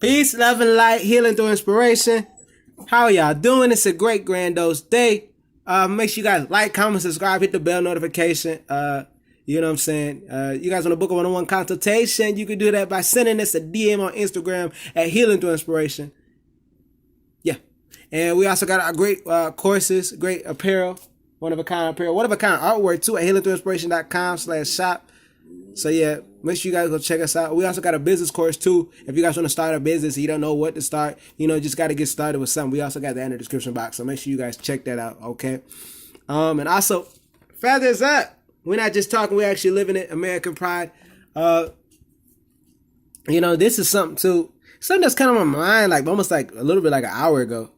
Peace, love, and light, healing through inspiration. How are y'all doing? It's a great grandiose day. Make sure you guys like, comment, subscribe, hit the bell notification. You know what I'm saying? You guys want to book a one-on-one consultation? You can do that by sending us a DM on Instagram at healing through inspiration. Yeah. And we also got our great courses, great apparel, one-of-a-kind apparel, one-of-a-kind artwork too at healingthroughinspiration.com/shop. So yeah, make sure you guys go check us out. We also got a business course too. If you guys want to start a business and you don't know what to start, just got to get started with something. We also got that in the description box. So make sure you guys check that out, okay? And also, feathers up. We're not just talking, we're actually living it, American pride. This is something that's kind of on my mind, like almost like a little bit like an hour ago.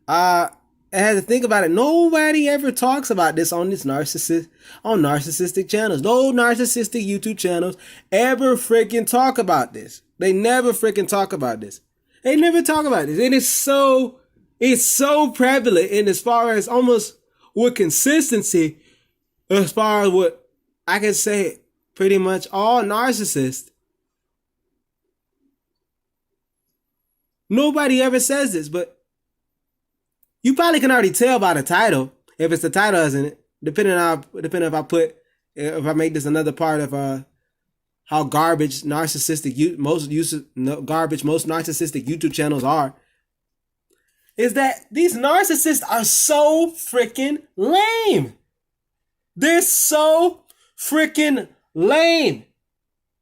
I had to think about it. Nobody ever talks about this on narcissistic channels. No narcissistic YouTube channels ever freaking talk about this. They never freaking talk about this. They never talk about this. And it's so prevalent in as far as almost with consistency, as far as what I can say, pretty much all narcissists. Nobody ever says this, but you probably can already tell by the title, if it's the title, isn't it? Depending if I make this another part of how garbage most narcissistic YouTube channels are, is that these narcissists are so freaking lame. They're so freaking lame.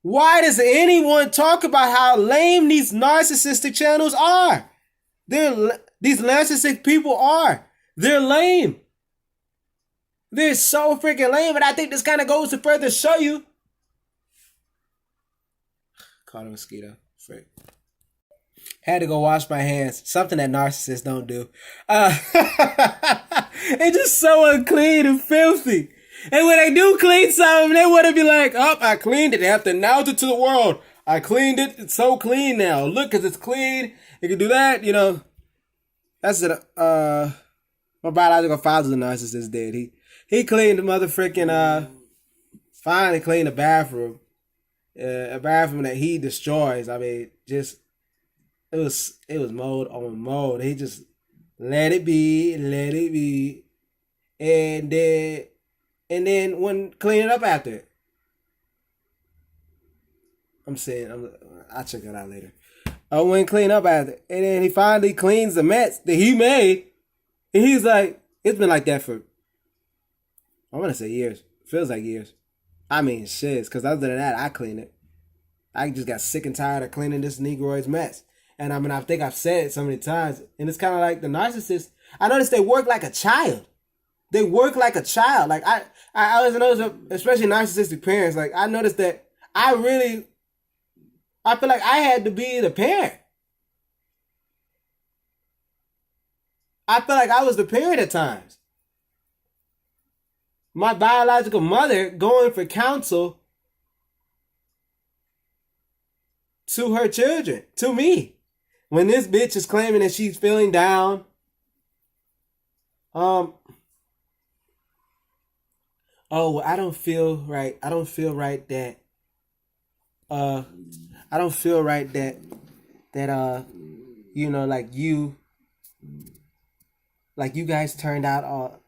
Why does anyone talk about how lame these narcissistic channels are? These narcissistic people are. They're lame. They're so freaking lame. And I think this kind of goes to further show you. Caught a mosquito. Frick. Had to go wash my hands. Something that narcissists don't do. It's just so unclean and filthy. And when they do clean something, they want to be like, oh, I cleaned it. They have to announce it to the world. I cleaned it. It's so clean now. Look, because it's clean. You can do that, That's it. My biological father's a narcissist. Dead. He cleaned the finally cleaned the bathroom, a bathroom that he destroys. I mean, it was mold on mold. He just let it be, and then wouldn't clean it up after it. I'll check it out later. I went clean up after it. And then he finally cleans the mess that he made. And he's like, it's been like that for, I want to say years. Feels like years. I mean, shit. Because other than that, I clean it. I just got sick and tired of cleaning this Negroid's mess. And I think I've said it so many times. And it's kind of like the narcissists. I noticed they work like a child. They work like a child. Like, I always notice, especially narcissistic parents, like, I noticed that I feel like I had to be the parent. I feel like I was the parent at times. My biological mother going for counsel to her children, to me. When this bitch is claiming that she's feeling down, I don't feel right. I don't feel right that you guys turned out all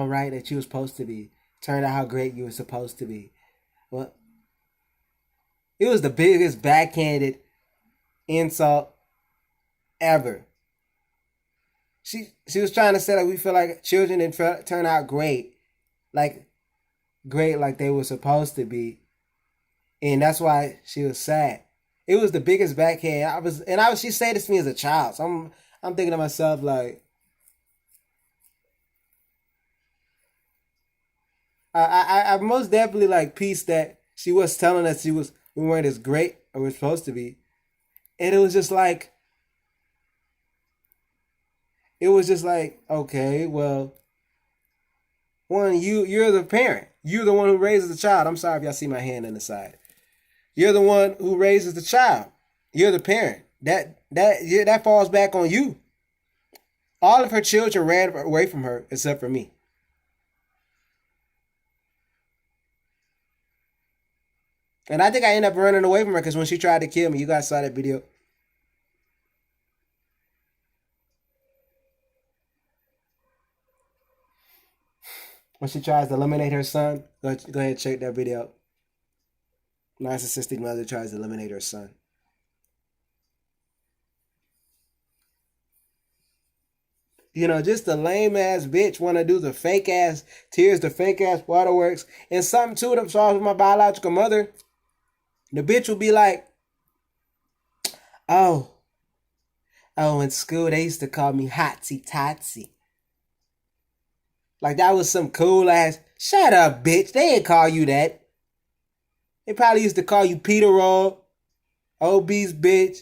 right that you were supposed to be. Turned out how great you were supposed to be. Well, it was the biggest backhanded insult ever. She was trying to say that we feel like children didn't turn out great like they were supposed to be. And that's why she was sad. It was the biggest backhand. She said this to me as a child. So I'm thinking to myself, like, I most definitely like pieced that she was telling us we weren't as great as we're supposed to be. And it was just like, okay, well, one, you're the parent. You're the one who raises the child. I'm sorry if y'all see my hand on the side. You're the one who raises the child. You're the parent. That falls back on you. All of her children ran away from her except for me. And I think I ended up running away from her because when she tried to kill me, you guys saw that video. When she tries to eliminate her son, go ahead and check that video out. Narcissistic mother tries to eliminate her son. You know, just the lame ass bitch want to do the fake ass tears, the fake ass waterworks. And something too, that was with my biological mother. The bitch will be like, oh, in school they used to call me Hotsy Totsy. Like that was some cool ass, shut up bitch, they didn't call you that. They probably used to call you Peter Roll, obese bitch,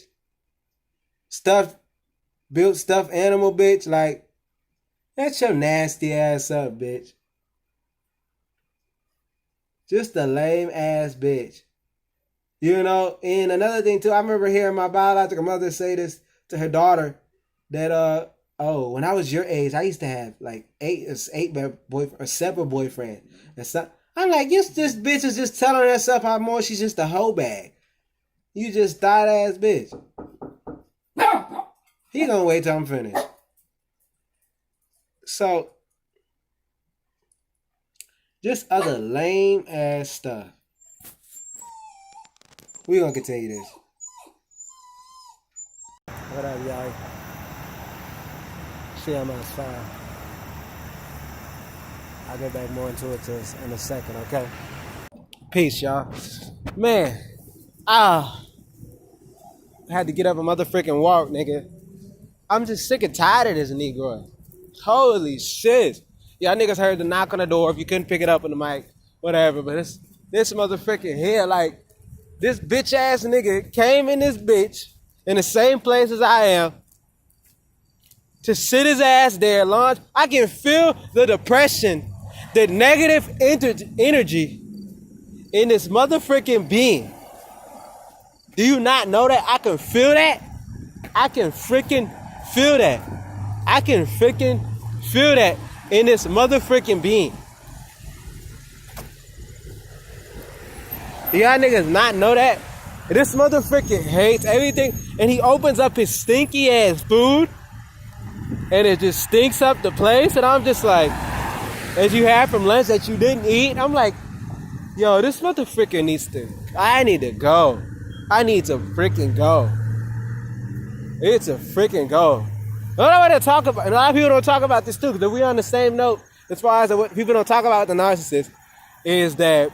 built stuffed animal bitch. Like, that's your nasty ass up, bitch. Just a lame ass bitch. You know, and another thing too, I remember hearing my biological mother say this to her daughter, that when I was your age, I used to have like seven boyfriends. And so, I'm like, this bitch is just telling herself how more she's just a hoe bag. You just thought ass bitch. He gonna wait till I'm finished. So, just other lame ass stuff. We gonna continue this. What up, y'all? See, I'm outside. I'll get back more into it in a second, okay? Peace, y'all. Man, I had to get up a motherfucking walk, nigga. I'm just sick and tired of this Negro. Holy shit. Y'all niggas heard the knock on the door if you couldn't pick it up on the mic, whatever. But this motherfucking here, like, this bitch ass nigga came in this bitch in the same place as I am to sit his ass there, launch. I can feel the depression, the negative energy in this motherfucking being. Do you not know that? I can feel that. I can freaking feel that. I can freaking feel that in this motherfucking being. Do y'all niggas not know that? This motherfucker hates everything, and he opens up his stinky ass food, and it just stinks up the place, and I'm just like, as you had from lunch that you didn't eat, I'm like, yo, this motherfucker I need to go. I need to freaking go. It's a freaking go. A lot of people don't talk about this too, because we're on the same note as far as what people don't talk about the narcissist, is that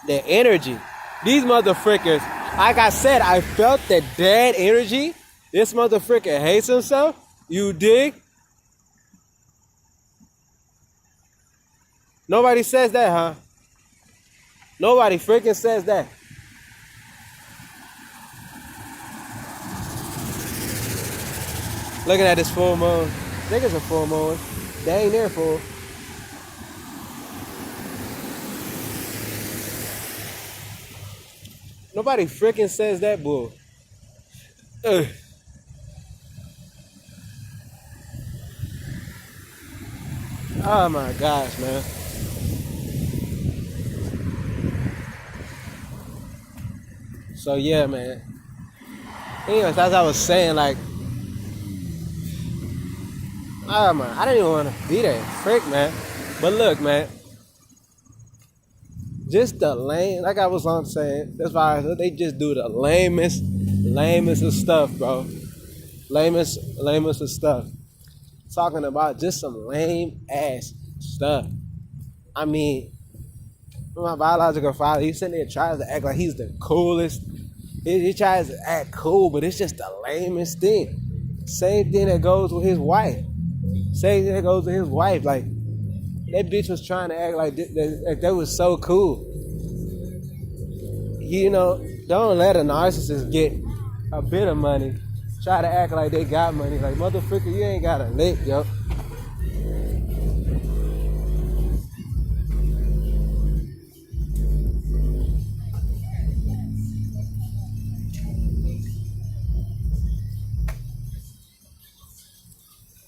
the energy. These motherfuckers, like I said, I felt that dead energy. This motherfucker hates himself. You dig? Nobody says that, huh? Nobody freaking says that. Looking at this full moon. I think it's a full moon. They ain't near full. Nobody freaking says that bull. Ugh. Oh my gosh, man. So yeah, man. Anyways, as I was saying, like, oh man, I didn't even want to be there. Frick, man. But look, man. Just the lame, like I was on saying, as far as they just do the lamest of stuff, bro. Lamest of stuff. Talking about just some lame ass stuff. I mean, my biological father, he's sitting there trying to act like he's the coolest. He tries to act cool, but it's just the lamest thing. Same thing that goes with his wife. Like, that bitch was trying to act like that was so cool. You know, don't let a narcissist get a bit of money. Try to act like they got money. Like, motherfucker, you ain't got a lick, yo.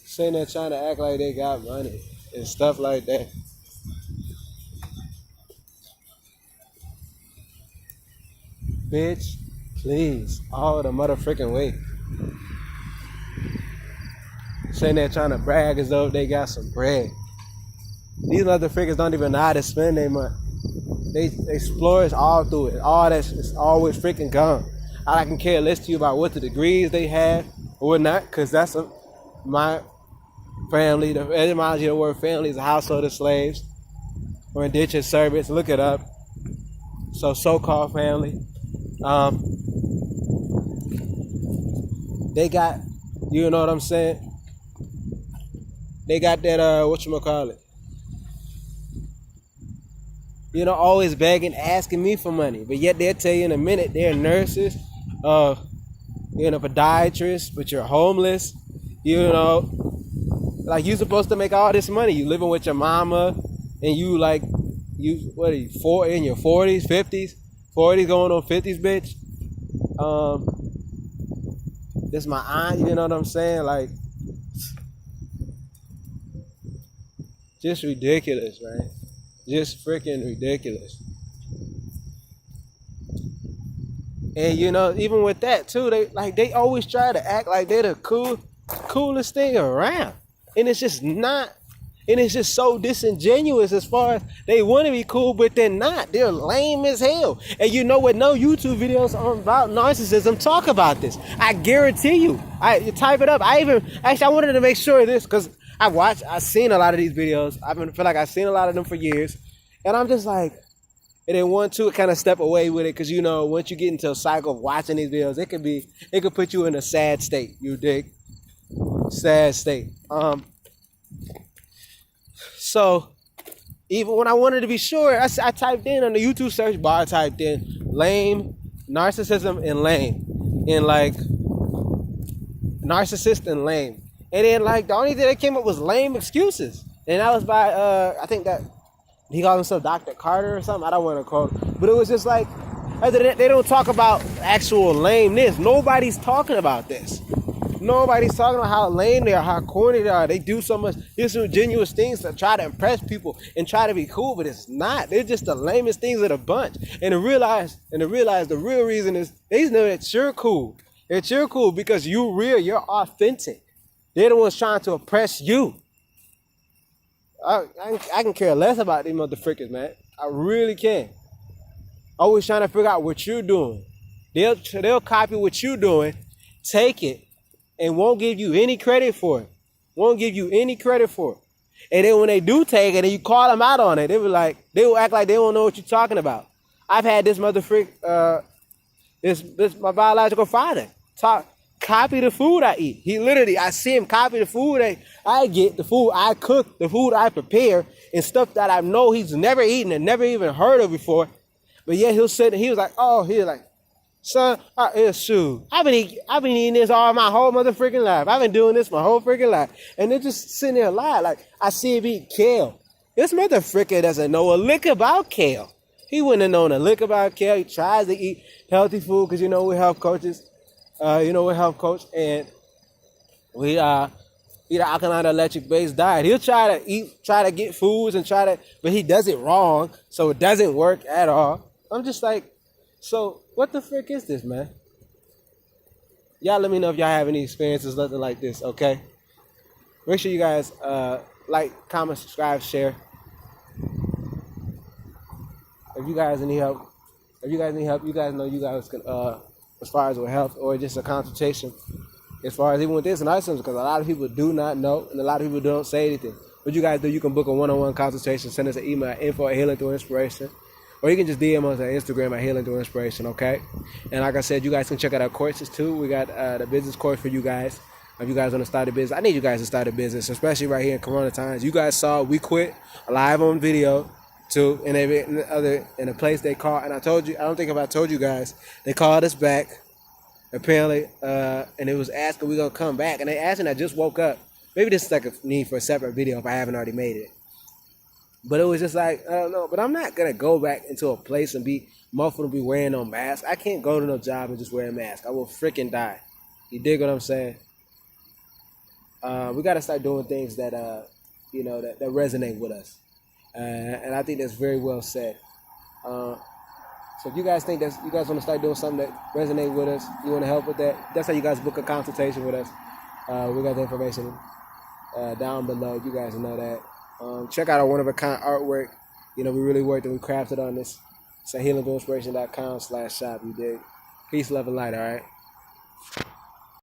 Sitting there trying to act like they got money and stuff like that. Bitch, please. All the motherfucking way. Sitting there trying to brag as though they got some bread. These motherfuckers don't even know how to spend their money. They splurge all through it. All that's it's always freaking gone. I can care less to you about what the degrees they have or whatnot, because that's my family. The etymology of the word family is a household of slaves or indentured servants. Look it up. So-called family. They got, you know what I'm saying? They got that, whatchamacallit? You know, always begging, asking me for money. But yet they'll tell you in a minute they're nurses, you're a podiatrist, but you're homeless. You know, like you're supposed to make all this money. You living with your mama, and you what are you, in your 40s, 50s? 40s going on 50s, bitch. This my aunt, you know what I'm saying? Like, just ridiculous, man. Just freaking ridiculous. And you know, even with that too, they always try to act like they're the coolest thing around. And it's just not. And it's just so disingenuous as far as they want to be cool, but they're not. They're lame as hell. And you know what? No YouTube videos about narcissism talk about this. I guarantee you. You type it up. I wanted to make sure of this because I've seen a lot of these videos. Feel like I've seen a lot of them for years. And I'm just like, and then want to kind of step away with it because, you know, once you get into a cycle of watching these videos, it could put you in a sad state. You dig? Sad state. So, even when I wanted to be sure, I typed in on the YouTube search bar, I typed in lame, narcissism, and lame. And like, narcissist and lame. And then like, the only thing that came up was lame excuses. And that was by, I think that, he called himself Dr. Carter or something. I don't want to quote. But it was just like, other than that, they don't talk about actual lameness. Nobody's talking about this. Nobody's talking about how lame they are, how corny they are. They do so much disingenuous things to try to impress people and try to be cool, but it's not. They're just the lamest things of the bunch. And to realize the real reason is they know that you're cool. That you're cool because you're real, you're authentic. They're the ones trying to oppress you. I can care less about these motherfuckers, man. I really can. Always trying to figure out what you're doing. They'll copy what you're doing, take it, and won't give you any credit for it. Won't give you any credit for it. And then when they do take it and you call them out on it, they will act like they don't know what you're talking about. I've had this motherfucker, my biological father copy the food I eat. I see him copy the food I get, the food I cook, the food I prepare, and stuff that I know he's never eaten and never even heard of before. But yeah, he was like, son, shoot, I've been eating this all my whole motherfucking life. I've been doing this my whole freaking life. And they're just sitting there lying. Like, I see him eat kale. This motherfucker doesn't know a lick about kale. He wouldn't have known a lick about kale. He tries to eat healthy food because, you know, we're health coaches. We're health coach. And we eat an alkaline electric-based diet. He'll try to get foods but he does it wrong. So it doesn't work at all. I'm just like, so what the frick is this, man? Y'all let me know if y'all have any experiences, nothing like this, okay? Make sure you guys like, comment, subscribe, share. If you guys need help, you guys know you guys can, as far as with health or just a consultation, as far as even with this and other because a lot of people do not know and a lot of people don't say anything. What you guys do, you can book a one-on-one consultation, send us an email at info@healingthroughinspiration. Or you can just DM us on Instagram at healingthroughinspiration, okay? And like I said, you guys can check out our courses too. We got the business course for you guys. If you guys want to start a business, I need you guys to start a business, especially right here in Corona times. You guys saw we quit live on video too in a place they called. And I don't think if I told you guys, they called us back apparently, and it was asking we gonna come back. And they asked, and I just woke up. Maybe this is like a need for a separate video if I haven't already made it. But it was just like, I don't know. But I'm not going to go back into a place and be muffled and be wearing no mask. I can't go to no job and just wear a mask. I will freaking die. You dig what I'm saying? We got to start doing things that, that resonate with us. And I think that's very well said. So if you guys think that you guys want to start doing something that resonates with us, you want to help with that, that's how you guys book a consultation with us. We got the information down below. You guys know that. Check out our one-of-a-kind artwork. We really worked and we crafted on this. It's at healingthroughinspiration.com/shop. You dig? Peace, love, and light. All right.